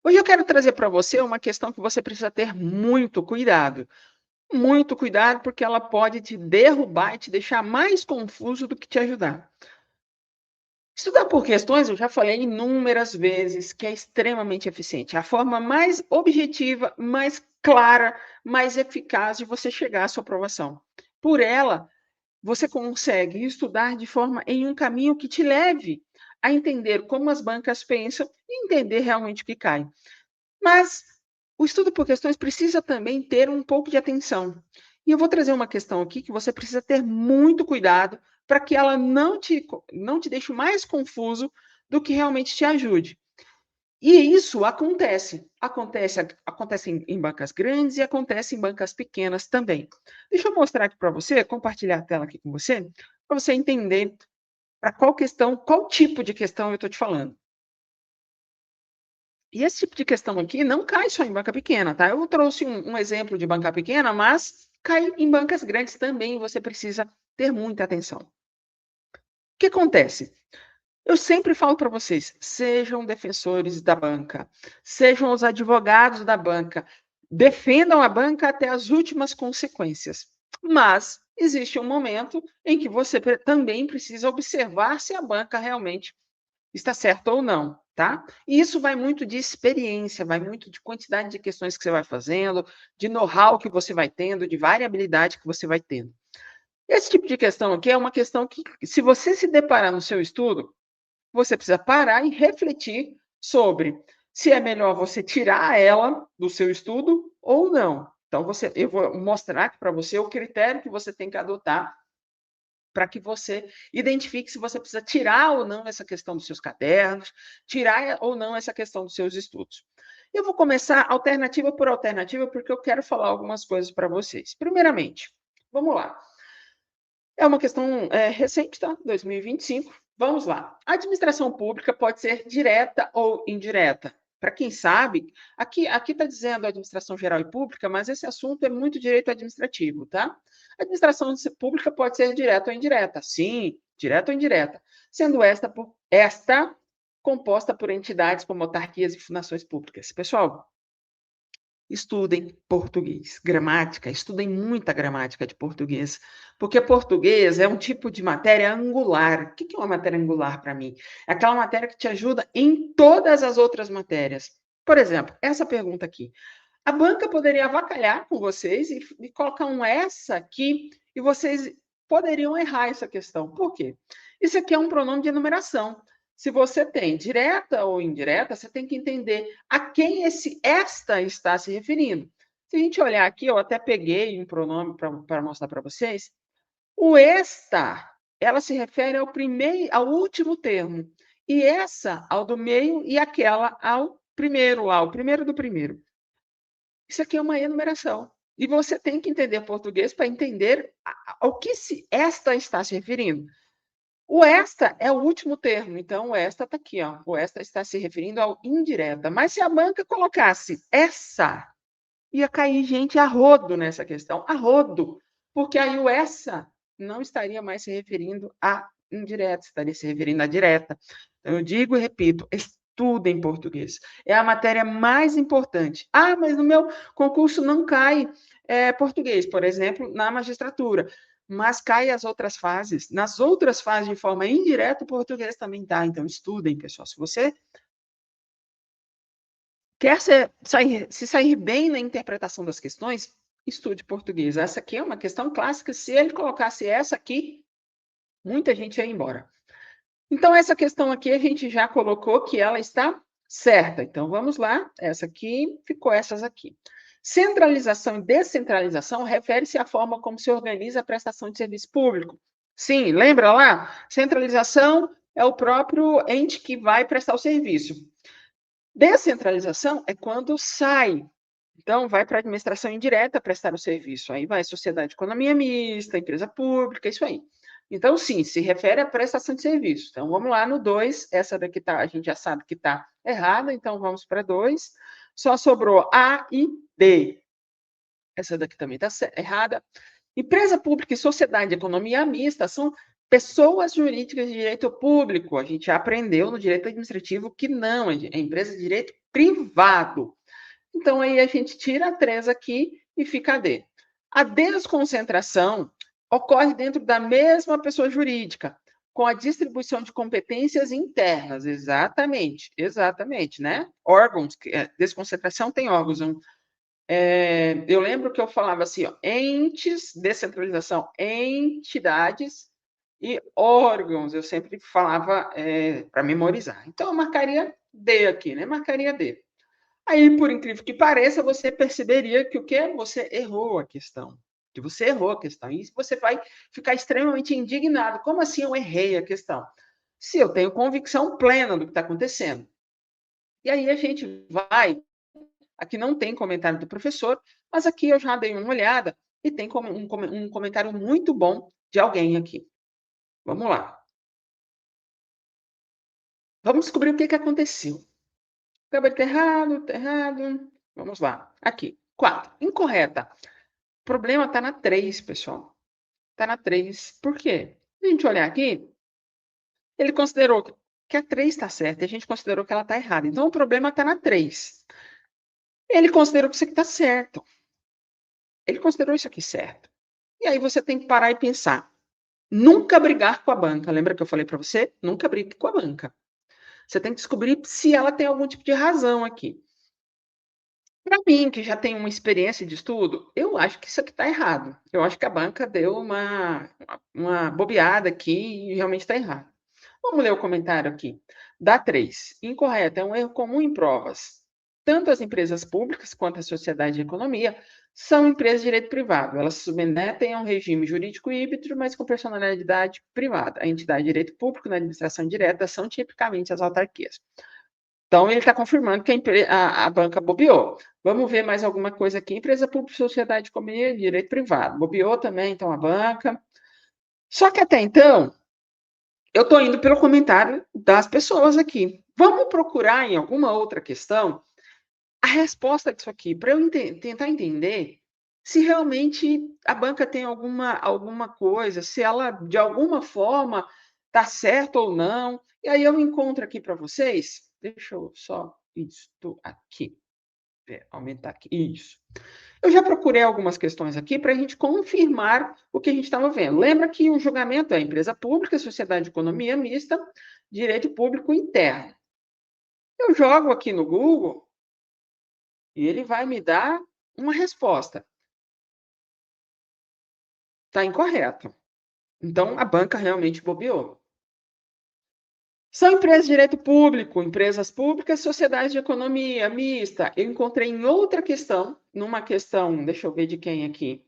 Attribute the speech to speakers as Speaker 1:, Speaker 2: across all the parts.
Speaker 1: Hoje eu quero trazer para você uma questão que você precisa ter muito cuidado, porque ela pode te derrubar e te deixar mais confuso do que te ajudar. Estudar por questões, eu já falei inúmeras vezes, que é extremamente eficiente. É a forma mais objetiva, mais clara, mais eficaz de você chegar à sua aprovação. Por ela, você consegue estudar de forma em um caminho que te leve a entender como as bancas pensam e entender realmente o que cai. Mas o estudo por questões precisa também ter um pouco de atenção. E eu vou trazer uma questão aqui que você precisa ter muito cuidado para que ela não te deixe mais confuso do que realmente te ajude. E isso acontece em bancas grandes e acontece em bancas pequenas também. Deixa eu mostrar aqui para você, compartilhar a tela aqui com você, para você entender para qual questão, qual tipo de questão eu estou te falando. E esse tipo de questão aqui não cai só em banca pequena, tá? Eu trouxe um exemplo de banca pequena, mas cai em bancas grandes também, você precisa ter muita atenção. O que acontece? Eu sempre falo para vocês, sejam defensores da banca, sejam os advogados da banca, defendam a banca até as últimas consequências. Mas existe um momento em que você também precisa observar se a banca realmente está certo ou não, tá? E isso vai muito de experiência, vai muito de quantidade de questões que você vai fazendo, de know-how que você vai tendo, de variabilidade que você vai tendo. Esse tipo de questão aqui é uma questão que, se você se deparar no seu estudo, você precisa parar e refletir sobre se é melhor você tirar ela do seu estudo ou não. Então, eu vou mostrar aqui para você o critério que você tem que adotar para que você identifique se você precisa tirar ou não essa questão dos seus cadernos, tirar ou não essa questão dos seus estudos. Eu vou começar alternativa por alternativa, porque eu quero falar algumas coisas para vocês. Primeiramente, vamos lá. É uma questão recente, tá? 2025. Vamos lá. A administração pública pode ser direta ou indireta. Para quem sabe, aqui está dizendo administração geral e pública, mas esse assunto é muito direito administrativo, tá? A administração pública pode ser direta ou indireta. Sim, direta ou indireta. Sendo esta composta por entidades como autarquias e fundações públicas. Pessoal, estudem português, gramática, estudem muita gramática de português, porque português é um tipo de matéria angular. O que é uma matéria angular para mim? É aquela matéria que te ajuda em todas as outras matérias. Por exemplo, essa pergunta aqui. A banca poderia avacalhar com vocês e colocar um essa aqui, e vocês poderiam errar essa questão. Por quê? Isso aqui é um pronome de enumeração. Se você tem direta ou indireta, você tem que entender a quem esse esta está se referindo. Se a gente olhar aqui, eu até peguei um pronome para mostrar para vocês. O esta, ela se refere ao último termo. E essa ao do meio e aquela ao primeiro lá, o primeiro do primeiro. Isso aqui é uma enumeração. E você tem que entender português para entender ao que esta está se referindo. O esta é o último termo, então o esta está aqui, ó. O esta está se referindo ao indireta. Mas se a banca colocasse essa, ia cair gente a rodo nessa questão, a rodo, porque aí o essa não estaria mais se referindo à indireta, estaria se referindo à direta. Então, eu digo e repito, estudem português. É a matéria mais importante. Ah, mas no meu concurso não cai português, por exemplo, na magistratura. Mas cai as outras fases. Nas outras fases, de forma indireta, o português também está. Então, estudem, pessoal. Se você quer se sair bem na interpretação das questões, estude português. Essa aqui é uma questão clássica. Se ele colocasse essa aqui, muita gente ia embora. Então, essa questão aqui a gente já colocou que ela está certa. Então, vamos lá. Essa aqui ficou essas aqui. Centralização e descentralização refere-se à forma como se organiza a prestação de serviço público. Sim, lembra lá? Centralização é o próprio ente que vai prestar o serviço. Descentralização é quando sai. Então, vai para a administração indireta prestar o serviço. Aí vai sociedade de economia mista, empresa pública, isso aí. Então, sim, se refere à prestação de serviço. Então, vamos lá no 2. Essa daqui tá, a gente já sabe que está errada, então vamos para 2. Só sobrou A e D. Essa daqui também está errada. Empresa pública e sociedade de economia mista são pessoas jurídicas de direito público. A gente já aprendeu no direito administrativo que não, é empresa de direito privado. Então, aí a gente tira a 3 aqui e fica a D. A desconcentração ocorre dentro da mesma pessoa jurídica, com a distribuição de competências internas. Exatamente, exatamente, né? Órgãos, desconcentração tem órgãos. Eu lembro que eu falava assim, ó, entes, descentralização, entidades e órgãos. Eu sempre falava para memorizar. Então, eu marcaria D aqui, né? Marcaria D. Aí, por incrível que pareça, você perceberia que o quê? Você errou a questão. Que você errou a questão. E você vai ficar extremamente indignado. Como assim eu errei a questão? Se eu tenho convicção plena do que está acontecendo. E aí a gente vai. Aqui não tem comentário do professor, mas aqui eu já dei uma olhada e tem um comentário muito bom de alguém aqui. Vamos lá. Vamos descobrir o que, que aconteceu. Gabarito errado, tá errado. Vamos lá. Aqui. 4. Incorreta. O problema está na 3, pessoal. Está na 3. Por quê? Se a gente olhar aqui, ele considerou que a 3 está certa e a gente considerou que ela está errada. Então, o problema está na 3. Ele considerou que isso aqui está certo. Ele considerou isso aqui certo. E aí você tem que parar e pensar. Nunca brigar com a banca. Lembra que eu falei para você? Nunca brigue com a banca. Você tem que descobrir se ela tem algum tipo de razão aqui. Para mim, que já tenho uma experiência de estudo, eu acho que isso aqui está errado. Eu acho que a banca deu uma bobeada aqui e realmente está errado. Vamos ler o comentário aqui. Dá 3. Incorreto. É um erro comum em provas. Tanto as empresas públicas quanto a sociedade de economia são empresas de direito privado. Elas se submetem a um regime jurídico híbrido, mas com personalidade privada. A entidade de direito público na administração direta são tipicamente as autarquias. Então, ele está confirmando que a banca bobeou. Vamos ver mais alguma coisa aqui. Empresa pública, sociedade de economia, direito privado. Bobeou também, então, a banca. Só que até então, eu estou indo pelo comentário das pessoas aqui. Vamos procurar em alguma outra questão a resposta disso aqui, para eu tentar entender se realmente a banca tem alguma coisa, se ela, de alguma forma, está certa ou não. E aí eu encontro aqui para vocês. Deixa eu só isto aqui. Aumentar aqui. Isso. Eu já procurei algumas questões aqui para a gente confirmar o que a gente estava vendo. Lembra que o julgamento é empresa pública, sociedade de economia mista, direito público interno. Eu jogo aqui no Google e ele vai me dar uma resposta. Está incorreto. Então, a banca realmente bobeou. São empresas de direito público, empresas públicas, sociedades de economia mista. Eu encontrei em outra questão, numa questão, deixa eu ver de quem aqui,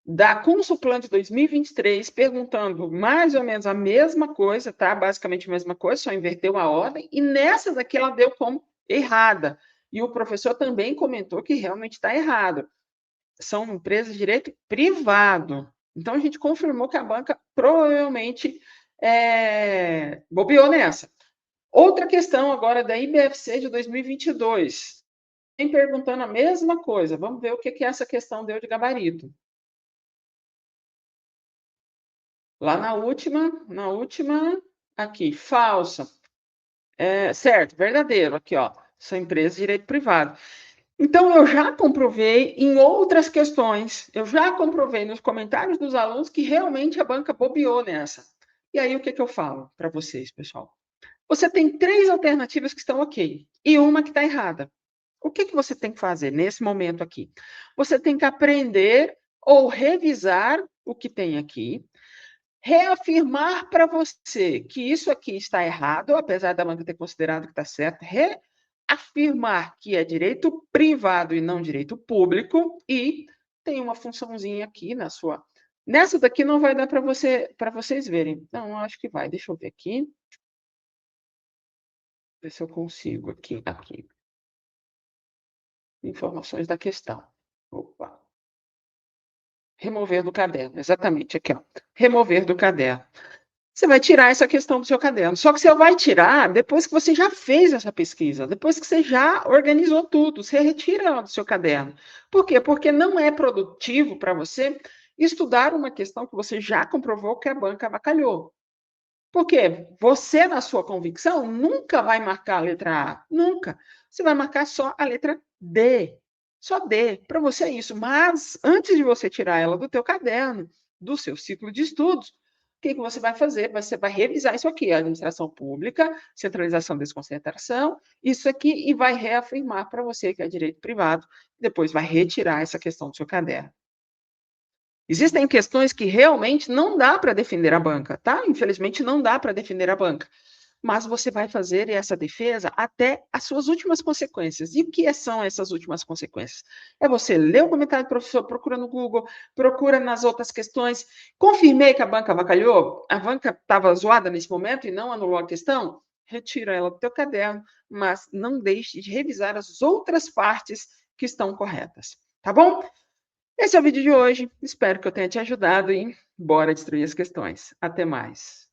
Speaker 1: da Consulplan de 2023, perguntando mais ou menos a mesma coisa, tá? Basicamente a mesma coisa, só inverteu a ordem, e nessa daqui ela deu como errada. E o professor também comentou que realmente está errado. São empresas de direito privado. Então a gente confirmou que a banca provavelmente bobeou nessa. Outra questão agora da IBFC de 2022. Tem perguntando a mesma coisa. Vamos ver o que essa questão deu de gabarito. Lá na última, aqui, falsa. Certo, verdadeiro, aqui, ó. São empresas de direito privado. Então, eu já comprovei em outras questões, eu já comprovei nos comentários dos alunos que realmente a banca bobeou nessa. E aí, o que eu falo para vocês, pessoal? Você tem 3 alternativas que estão ok e uma que está errada. O que você tem que fazer nesse momento aqui? Você tem que aprender ou revisar o que tem aqui, reafirmar para você que isso aqui está errado, apesar da banca ter considerado que está certo, reafirmar que é direito privado e não direito público, e tem uma funçãozinha aqui na sua. Nessa daqui não vai dar para vocês verem. Não, acho que vai. Deixa eu ver aqui. Ver se eu consigo aqui. Informações da questão. Opa. Remover do caderno. Exatamente, aqui, ó. Remover do caderno. Você vai tirar essa questão do seu caderno. Só que você vai tirar depois que você já fez essa pesquisa, depois que você já organizou tudo. Você retira ela do seu caderno. Por quê? Porque não é produtivo para você estudar uma questão que você já comprovou que a banca avacalhou. Porque você, na sua convicção, nunca vai marcar a letra A, nunca. Você vai marcar só a letra D. Só D, para você é isso. Mas antes de você tirar ela do teu caderno, do seu ciclo de estudos, o que você vai fazer? Você vai revisar isso aqui, administração pública, centralização, desconcentração, isso aqui, e vai reafirmar para você que é direito privado, depois vai retirar essa questão do seu caderno. Existem questões que realmente não dá para defender a banca, tá? Infelizmente não dá para defender a banca. Mas você vai fazer essa defesa até as suas últimas consequências. E o que são essas últimas consequências? É você ler o comentário do professor, procura no Google, procura nas outras questões. Confirmei que a banca avacalhou? A banca estava zoada nesse momento e não anulou a questão? Retira ela do teu caderno, mas não deixe de revisar as outras partes que estão corretas. Tá bom? Esse é o vídeo de hoje. Espero que eu tenha te ajudado e bora destruir as questões. Até mais.